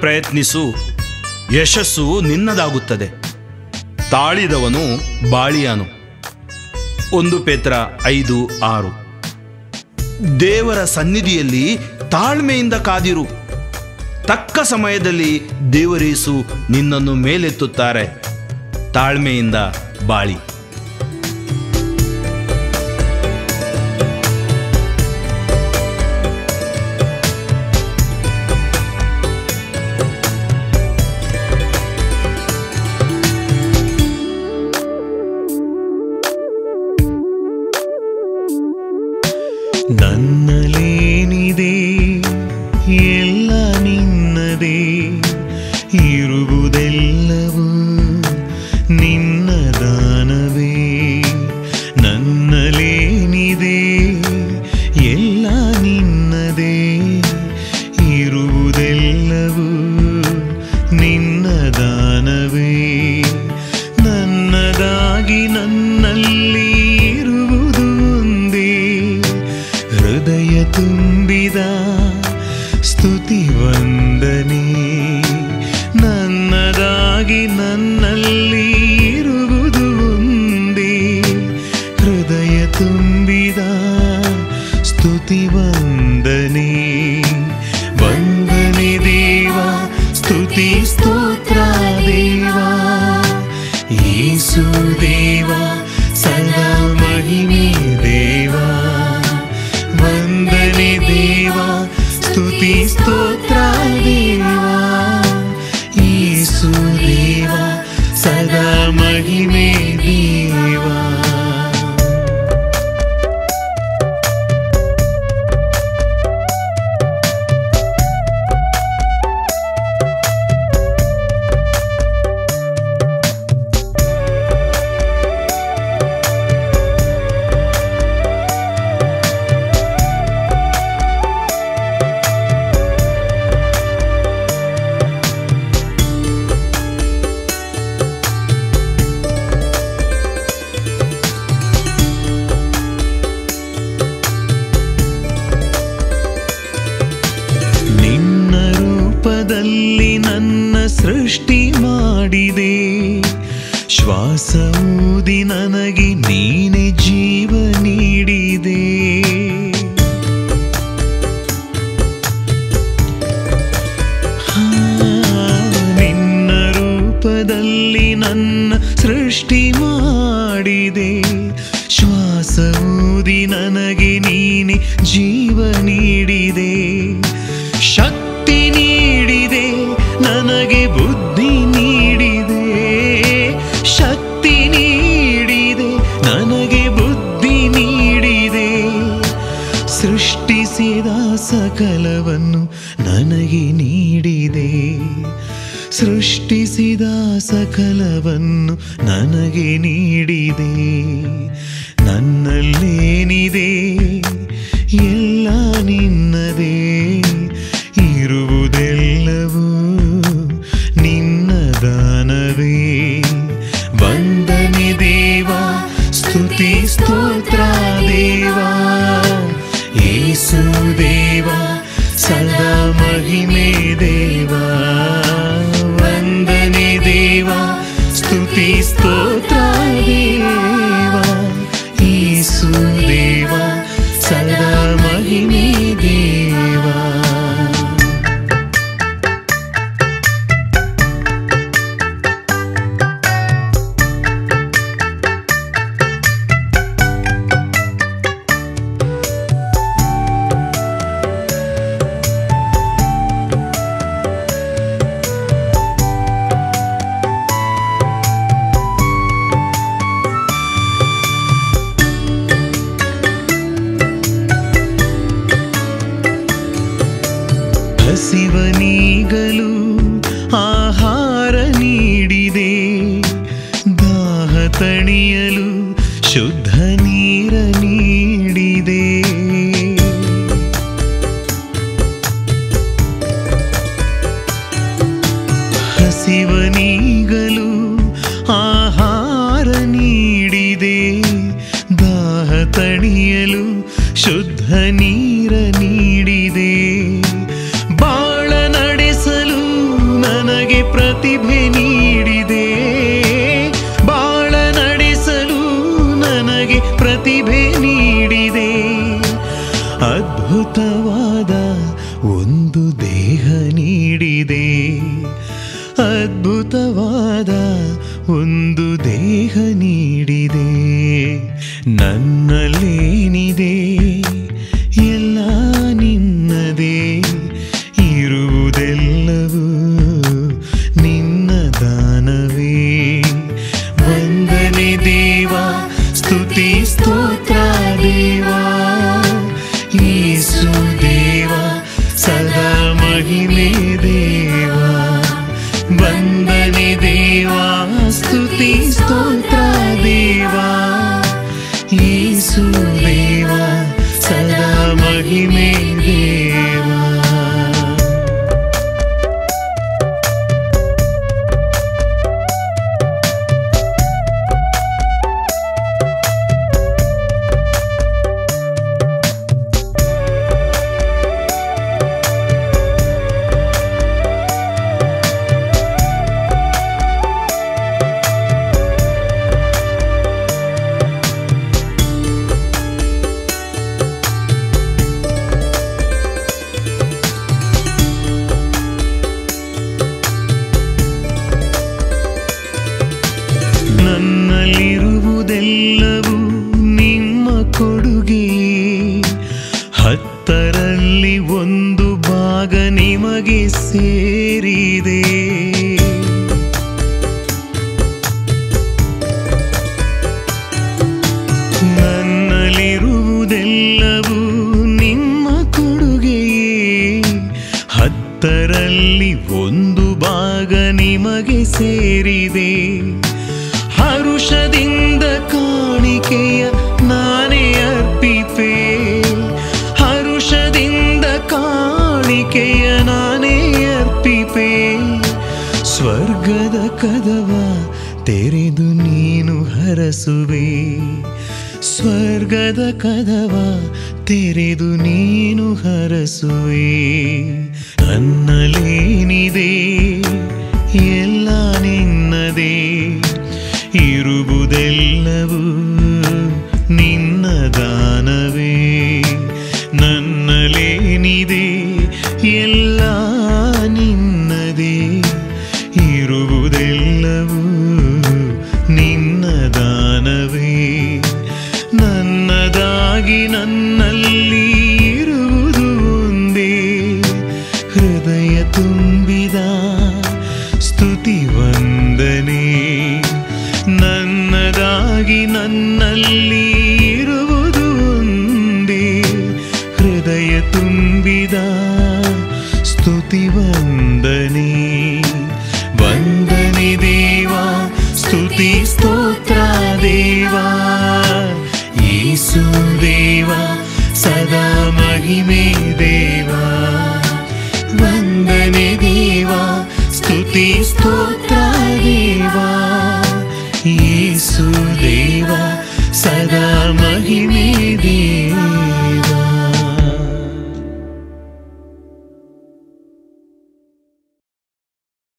ಪ್ರಯತ್ನಿಸು, ಯಶಸ್ಸು ನಿನ್ನದಾಗುತ್ತದೆ. ತಾಳಿದವನು ಬಾಳಿಯಾನು. 1 ಪೇತ್ರ 5:6. ದೇವರ ಸನ್ನಿಧಿಯಲ್ಲಿ ತಾಳ್ಮೆಯಿಂದ ಕಾದಿರು. ತಕ್ಕ ಸಮಯದಲ್ಲಿ ದೇವರೇಸು ನಿನ್ನನ್ನು ಮೇಲೆತ್ತುತ್ತಾರೆ. ತಾಳ್ಮೆಯಿಂದ ಬಾಳಿ. ನನ್ನಲೇನಿದೆ ಎಲ್ಲ ನಿನ್ನದೇ, ಇರುವುದೆಲ್ಲವೂ ನಿನ್ನ ದಾನವೇ. ನನ್ನಲೇನಿದೆ ಎಲ್ಲ ನಿನ್ನದೇ, ಇರುವುದೆಲ್ಲವೂ ನಿನ್ನ ದಾನವೇ. ನನ್ನದಾಗಿ ನನ್ನಲ್ಲಿ ಇರುವುದು ಒಂದೇ, ಹೃದಯ ತುಂಬಿದ ಸ್ತುತಿ ವಂದನೆ. ನನ್ನದಾಗಿ ನನ್ನಲ್ಲಿ ಇರುವುದು ಒಂದೇ, ಹೃದಯ ತುಂಬಿದ ಸ್ತುತಿ ವಂದನೆ. ವಂದನೆ ದೇವ, ಸ್ತುತಿ ಸ್ತೋತ್ರ ದೇವ, ಯೇಸು ದೇವ, ಸದಾ ಮಹಿಮೆ ದೇವ. ವಂದನೆ ದೇವ, ಸ್ತುತಿ ಸ್ತೋತ್ರ ದೇವ, ಯೇಸು ದೇವ, ಸದಾ ಮಹಿಮೆ ದೇವ. ನನ್ನ ಸೃಷ್ಟಿ ಮಾಡಿದೆ, ಶ್ವಾಸ ಊದಿ ನನಗೆ ನೀನೆ ಜೀವ ನೀಡಿದೆ. ನಿನ್ನ ರೂಪದಲ್ಲಿ ನನ್ನ ಸೃಷ್ಟಿ ಮಾಡಿದೆ, ಶ್ವಾಸ ಊದಿ ನನಗೆ ನೀನೆ ಜೀವ ನೀಡಿದೆ. ಶಕ್ತಿ ನೀಡಿದೆ, ನನಗೆ ಬುದ್ಧಿ ನೀಡಿದೆ. ಶಕ್ತಿ ನೀಡಿದೆ, ನನಗೆ ಬುದ್ಧಿ ನೀಡಿದೆ. ಸೃಷ್ಟಿಸಿದ ಸಕಲವನ್ನು ನನಗೆ ನೀಡಿದೆ. ಸೃಷ್ಟಿಸಿದ ಸಕಲವನ್ನು ನನಗೆ ನೀಡಿದೆ. ನನ್ನಲ್ಲೇನಿದೆ ಎಲ್ಲ ನಿನ್ನದೇ, ಇರುವುದೆಲ್ಲವೂ ನಿನ್ನ ದಾನವೇ. ವಂದನೆ ದೇವ, ಸ್ತುತಿ ಸ್ತೋತ್ರ ದೇವ, ಯೇಸು ದೇವ, ಸದಾ ಮಹಿಮೆ ದೇವ. ವಂದನೆ ದೇವ, ಸ್ತುತಿ ಸ್ತೋತ್ರ ದೇವ, ಯೇಸು ದೇವ, ಸದಾ ಮಹಿಮೆ ದೇವ. ಹಸಿವನೀಗಲು ಆಹಾರ ನೀಡಿದೆ, ದಾಹ ತಣಿಯಲು ಶುದ್ಧ ನೀರ ನೀಡಿದೆ. ಹಸಿವನೀಗಲು ಆಹಾರ ನೀಡಿದೆ, ದಾಹ ತಣಿಯಲು ಶುದ್ಧ ನೀರ ನೀಡಿದೆ. ಬಾಳ ನಡೆಸಲು ಒಂದು ದೇಹ ನೀಡಿದೆ. ನನ್ನಲ್ಲೇನಿದೆ ಎಲ್ಲ ನಿನ್ನದೇ, ಇರುವುದೆಲ್ಲವೂ ನಿನ್ನ ದಾನವೇ. ವಂದನೆ ದೇವಾ, ಸ್ತುತಿ ಸ್ತೋತ್ರ ದೇವಾ, ಯೇಸು ದೇವಾ ಸದಾ ಮಹಿಮೆ ದೇವಾ. ವಂದನೆ ದೇವಾ, ಸ್ತುತಿ ಸ್ತೋತ್ರ ದೇವಾ, ಯೇಸು ದೇವಾ ಸದಾ ಮಹಿಮೆ ದೇವಾ. ನನ್ನಲ್ಲಿರುವುದೆಲ್ಲವೂ ನಿಮ್ಮ ಕೊಡುಗೆ, 10ರಲ್ಲಿ 1 ಭಾಗ ನಿಮಗೆ ಸೇರಿದೆ. ನನ್ನಲ್ಲಿರುವುದೆಲ್ಲವೂ ನಿಮ್ಮ ಕೊಡುಗೆಯೇ, 10ರಲ್ಲಿ 1 ಭಾಗ ನಿಮಗೆ ಸೇರಿದೆ. ಹರುಷದಿಂದ ಕಾಣಿಕೆಯ ನಾನೇ ಅರ್ಪಿಪೆ, ಹರುಷದಿಂದ ಕಾಣಿಕೆಯ ನಾನೇ ಅರ್ಪಿಪೆ. ಸ್ವರ್ಗದ ಕದವ ತೆರೆದು ನೀನು ಹರಸುವೆ, ಸ್ವರ್ಗದ ಕದವ ತೆರೆದು ನೀನು ಹರಸುವೆ. ನನ್ನಲ್ಲೇನಿದೆ ಎಲ್ಲ ನಿನ್ನದೇ, ಇರುವುದೆಲ್ಲವೂ ನಿನ್ನ ದಾನವೇ. ನನ್ನಲ್ಲೇನಿದೆ ಎಲ್ಲ ನಿನ್ನದೇ, ಇರುವುದೆಲ್ಲವೂ ನಿನ್ನ ದಾನವೇ. ನನ್ನದಾಗಿ ನನ್ನಲ್ಲಿ ಇರುವುದು ಒಂದೇ, ಹೃದಯ ತುಂಬಿದ ಸ್ತುತಿ ವಂದನೆ. ನನ್ನದಾಗಿ ನನ್ನಲ್ಲಿ ಇರುವುದು ಒಂದೇ, ಹೃದಯ ತುಂಬಿದ ಸ್ತುತಿ ವಂದನೆ. ವಂದನೆ ದೇವಾ, ಸ್ತುತಿ ಸ್ತೋತ್ರ ದೇವಾ, ಯೇಸು ದೇವಾ ಸದಾ ಮಹಿಮೆ ದೇವಾ. ವಂದನೆ ದೇವಾ, ಸ್ತುತಿ ಸ್ತೋತ್ರ ದೇವಾ, ಯೇಸು ದೇವಾ ಸದಾ ಮಹಿಮೆ ದೇವಾ.